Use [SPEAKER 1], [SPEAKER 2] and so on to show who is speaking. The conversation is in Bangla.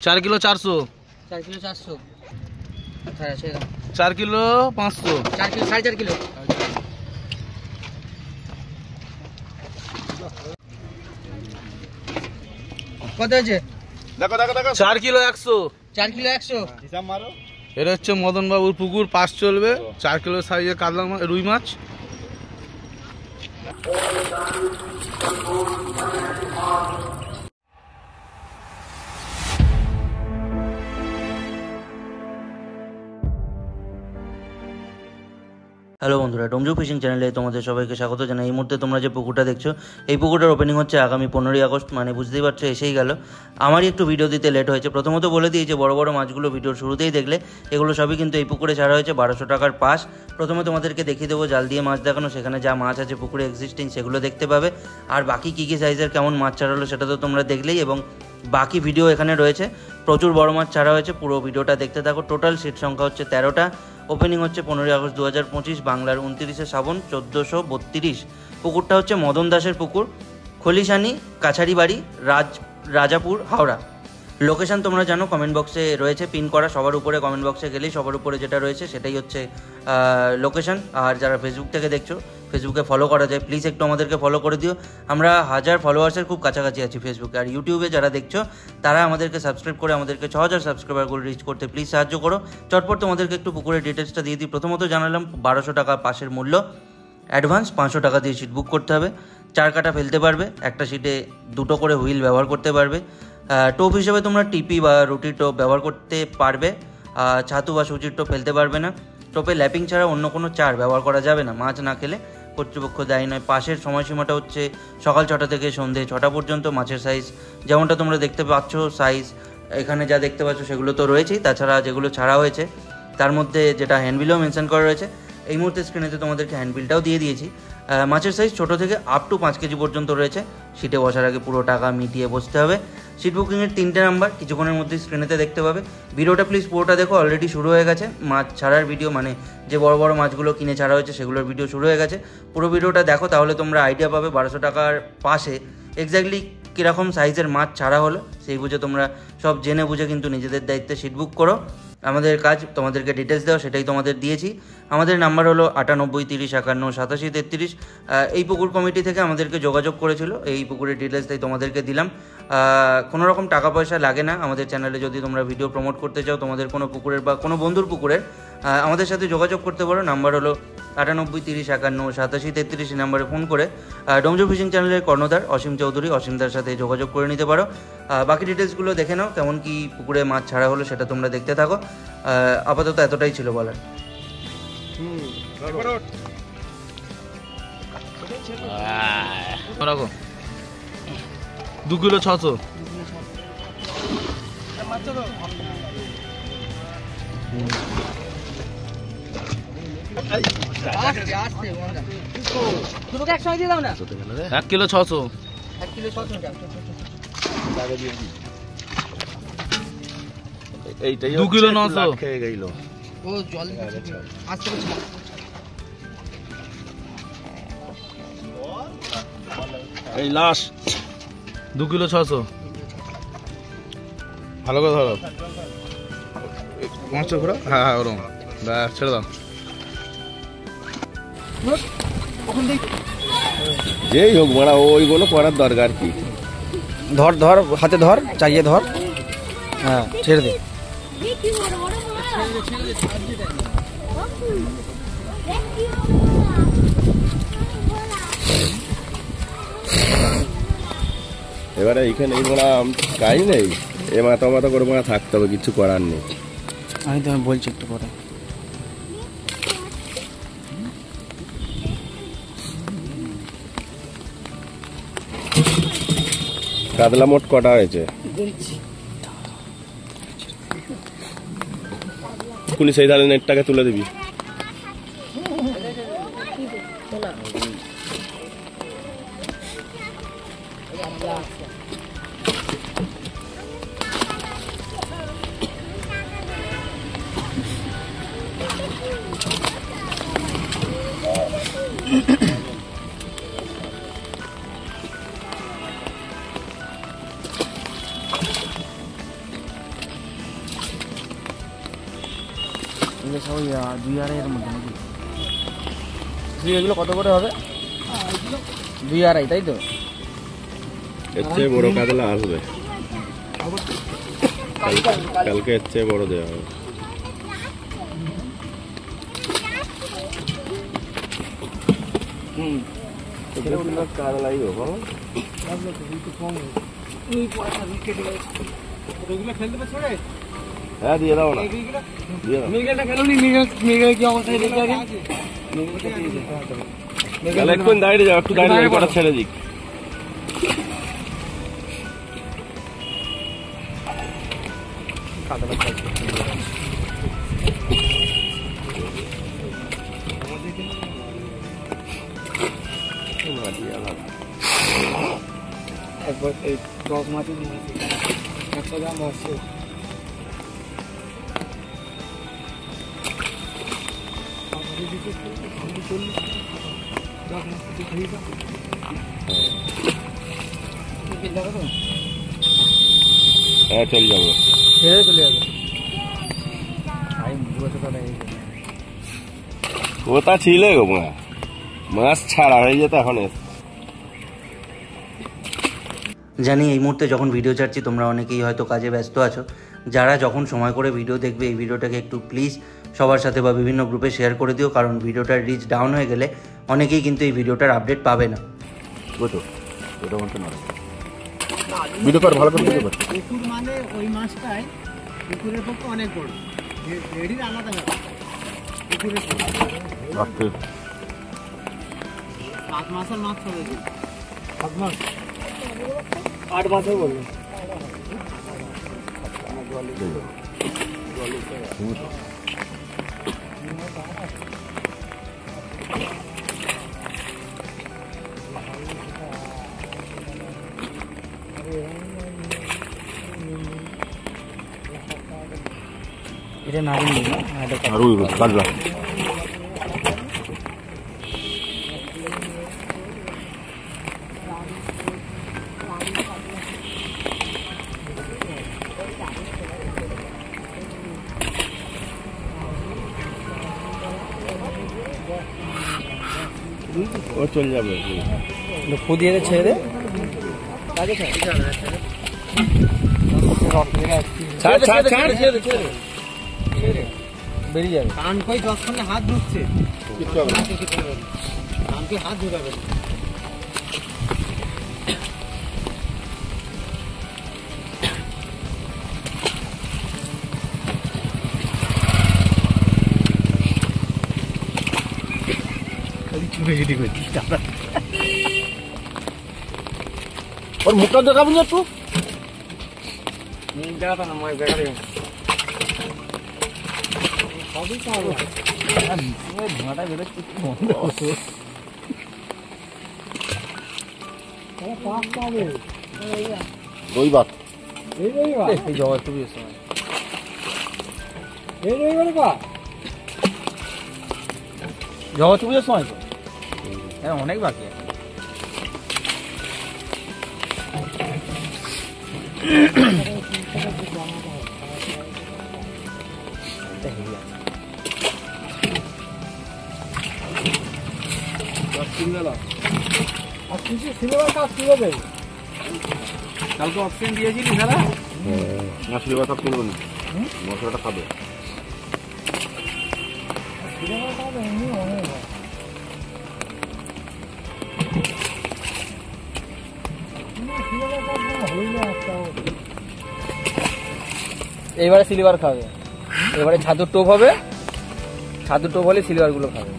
[SPEAKER 1] 4 kilo 400।
[SPEAKER 2] 4 kilo 400।
[SPEAKER 1] 4 kilo 500।
[SPEAKER 2] 4 kilo 4.5 kilo. কত আছে?
[SPEAKER 3] দেখো দেখো দেখো
[SPEAKER 1] 4 किलो 100।
[SPEAKER 2] 4 কিলো 100।
[SPEAKER 3] হিসাব মারো।
[SPEAKER 1] এটা হচ্ছে মদন বাবুর পুকুর, পাস চলবে। 4 কিলো সাইজের কাতলা রুই মাছ।
[SPEAKER 4] হ্যালো বন্ধুরা, ডোমজু ফিশিং চ্যানেলে তোমাদের সবাইকে স্বাগত জানাই। এই মুহূর্তে তোমরা যে পুকুরটা দেখছো, এই পুকুরটার ওপেনিং হচ্ছে আগামী 15ই আগস্ট। মানে বুঝতেই পারছো, এসেই গেল। আমারই একটু ভিডিও দিতে লেট হয়েছে। প্রথমত বলে দিই যে বড় বড় মাছগুলো ভিডিওর শুরুতেই দেখলে, এগুলো সবই কিন্তু এই পুকুরে ছাড়া হয়েছে 1200 টাকার পাস। প্রথমে তোমাদেরকে দেখিয়ে দেবো জাল দিয়ে মাছ দেখানো, সেখানে যা মাছ আছে পুকুরে এক্সিস্টিং সেগুলো দেখতে পাবে। আর বাকি কী কী সাইজের কেমন মাছ ছাড়া হলো সেটা তো তোমরা দেখলেই, এবং বাকি ভিডিও এখানে রয়েছে। প্রচুর বড় মাছ ছাড়া হয়েছে, পুরো ভিডিওটা দেখতে থাকো। টোটাল সিট সংখ্যা হচ্ছে 13টা। ওপেনিং হচ্ছে 15ই আগস্ট 2025, বাংলার 29শে শ্রাবণ 1432। পুকুরটা হচ্ছে মদন দাসের পুকুর, খলিশানি কাছারি বাড়ি, রাজাপুর, হাওড়া। লোকেশান তোমরা জানো, কমেন্ট বক্সে রয়েছে পিন করা। সবার উপরে কমেন্ট বক্সে গেলেই সবার উপরে যেটা রয়েছে সেটাই হচ্ছে লোকেশান। আর যারা ফেসবুক থেকে দেখছো, ফেসবুকে ফলো করা যায়, প্লিজ একটু আমাদেরকে ফলো করে দিও। আমরা 1000 ফলোয়ার্সের খুব কাছাকাছি আছি ফেসবুকে। আর ইউটিউবে যারা দেখছো তারা আমাদেরকে সাবস্ক্রাইব করে আমাদেরকে 6000 সাবস্ক্রাইবারগুলো রিচ করতে প্লিজ সাহায্য করো। চটপট তোমাদেরকে একটু পুকুরের ডিটেলসটা দিয়ে দিই। প্রথমত জানালাম 1200 টাকা পাসের মূল্য। অ্যাডভান্স 500 টাকা দিয়ে সিট বুক করতে হবে। 4 কাটা ফেলতে পারবে, একটা সিটে 2টো করে হুইল ব্যবহার করতে পারবে। টোপ হিসেবে তোমরা টিপি বা রুটি টোপ ব্যবহার করতে পারবে, ছাতু বা সুজির টোপ ফেলতে পারবে না। টোপে ল্যাপিং ছাড়া অন্য কোনো চার ব্যবহার করা যাবে না, মাছ না খেলে কর্তৃপক্ষ দায়ী নয়। পাশের সময়সীমাটা হচ্ছে সকাল 6টা থেকে সন্ধে 6টা পর্যন্ত। মাছের সাইজ যেমনটা তোমরা দেখতে পাচ্ছ, সাইজ এখানে যা দেখতে পাচ্ছ সেগুলো তো রয়েছেই। তাছাড়া যেগুলো ছাড়া হয়েছে তার মধ্যে যেটা হ্যান্ডবিলও মেনশন করা রয়েছে, এই মুহূর্তে স্ক্রিনেতে তোমাদেরকে হ্যান্ডবিলটাও দিয়ে দিয়েছি। মাছের সাইজ ছোটো থেকে আপ টু 5 কেজি পর্যন্ত রয়েছে। সিটে বসার আগে পুরো টাকা মিটিয়ে বসতে হবে। সিট বুকিংয়ের 3টে নাম্বার কিছুক্ষণের মধ্যে স্ক্রিনেতে দেখতে পাবে। ভিডিওটা প্লিজ পুরোটা দেখো, অলরেডি শুরু হয়ে গেছে মাছ ছাড়ার ভিডিও, মানে যে বড় বড় মাছগুলো কিনে ছাড়া হয়েছে সেগুলোর ভিডিও শুরু হয়ে গেছে। পুরো ভিডিওটা দেখো, তাহলে তোমরা আইডিয়া পাবে 1200 টাকার পাশে এক্স্যাক্টলি কীরকম সাইজের মাছ ছাড়া হলো। সেই বুঝে তোমরা সব জেনে বুঝে কিন্তু নিজেদের দায়িত্বে সিট বুক করো। আমাদের কাজ তোমাদেরকে ডিটেলস দেওয়া, সেটাই তোমাদের দিয়েছি। আমাদের নাম্বার হলো 98 30 51 87 33। এই পুকুর কমিটি থেকে আমাদেরকে যোগাযোগ করেছিল, এই পুকুরের ডিটেলস তাই তোমাদেরকে দিলাম। কোনো রকম টাকা পয়সা লাগে না আমাদের চ্যানেলে। যদি তোমরা ভিডিও প্রমোট করতে চাও তোমাদের কোনো পুকুরের বা কোনো বন্ধুর পুকুরের, আমাদের সাথে যোগাযোগ করতে পারো। নাম্বার হলো 98 30 51 87 33। এই নাম্বারে ফোন করে ডোমজু ফিশিং চ্যানেলের কর্ণধার অসীম চৌধুরী, অসীমদার সাথে যোগাযোগ করে নিতে পারো। বাকি ডিটেলসগুলো দেখে নাও, কেমন কি পুকুরে মাছ ছাড়া হলো সেটা তোমরা দেখতে থাকো। আপাতত এতটাই ছিল বলার।
[SPEAKER 1] রাখো 2 কিলো 600।
[SPEAKER 2] দুটোকে একসঙ্গে দিয়ে দাও না।
[SPEAKER 1] 1 কিলো 600।
[SPEAKER 2] 1 কিলো 600 টাকা।
[SPEAKER 3] এইটাই
[SPEAKER 1] 2 কিলো 900
[SPEAKER 3] খেয়ে গেল।
[SPEAKER 2] ও জল আসতে বলছি।
[SPEAKER 3] এই লাস্ট
[SPEAKER 1] 2 কিলো 600। ভালো করে ধরো মাছটা ঘোরা। হ্যাঁ হ্যাঁ, ওরকম ব্যাস, ছেড়ে দাও।
[SPEAKER 3] যেই হোক বড়া, ওইগুলো করার দরকার কি?
[SPEAKER 2] ধর ধর, হাতে ধর, চাইয়ে ধর। হ্যাঁ, ছেড়ে দে।
[SPEAKER 3] এবারে এইখানে এই বড়া কাজ নেই, এ মাথা মাথা করে বড়া থাকতে হবে, কিছু করার নেই।
[SPEAKER 2] আমি তো বলছি একটু পরে।
[SPEAKER 3] কাতলা মোট কটা হয়েছে? এক্ষুনি সেই ধারে নেটটাকে তুলে দিবি।
[SPEAKER 2] এগুলো সব 2.5 মধ্যে নাকি? এগুলো কত করে হবে? 2.5, তাই তো?
[SPEAKER 3] এর চেয়ে বড় কাতলা আসবে কালকে, এর চেয়ে বড় দেওয়া হবে। কাতলাই হ্যাঁ দিয়ে দাও না, একটু দাঁড়িয়ে যাও, একটু দাঁড়িয়ে কটা ছেড়ে দিক।
[SPEAKER 2] একবার এই টক মাটি 100 গ্রাম আছে।
[SPEAKER 3] হ্যাঁ চলে যাবো,
[SPEAKER 2] ছেড়ে চলে যাবে।
[SPEAKER 3] ওটা ছিল গো মাছ ছাড়া হয়ে যেত, এখন
[SPEAKER 4] জানি এই মুহূর্তে যখন ভিডিও ছাড়ছি তোমরা অনেকেই হয়তো কাজে ব্যস্ত আছো। যারা যখন সময় করে ভিডিও দেখবে এই ভিডিওটাকে একটু প্লিজ সবার সাথে বা বিভিন্ন গ্রুপে শেয়ার করে দিও, কারণ ভিডিওটার রিচ ডাউন হয়ে গেলে অনেকেই কিন্তু এই ভিডিওটার আপডেট পাবে না।
[SPEAKER 3] ভিডিও কর, ভালো করে ভিডিও কর।
[SPEAKER 2] পুকুর মানে ওই মাছটাই পুকুরের পক্ষে অনেক বড়, রেডির আলাদা ব্যাপার। পুকুরের 7 মাসের মাছ চলে যায়, 7 মাস 8 মাসও বলবে। এটা নারিন
[SPEAKER 3] কাটলা ও চলে যাবে,
[SPEAKER 2] ফু দিয়ে ছেড়ে দে, বেরিয়ে যাবে। কান কই 10 খানে হাত ঢুকছে, কানকে হাত ঢুকাবে।
[SPEAKER 3] ওর মুখটা দেখাবো না একটু,
[SPEAKER 2] দেখাতো না মই বেকারে সবই পাবো। ধোঁয়াটা বেরোচ্ছে
[SPEAKER 3] ওই বাত
[SPEAKER 2] এই জগৎ খুবই সময় জগৎ পুজোর সময় তো অনেক বাকি আছে। কালকে অপশন দিয়েছিলি খেলা,
[SPEAKER 3] সিলেবাস সব কিনবো না, মশলাটা খাবে।
[SPEAKER 2] এইবারে সিলভার খাবে, এবারে ছাতুর টোপ হবে, ছাতুর টোপ হলে সিলভার গুলো খাবে।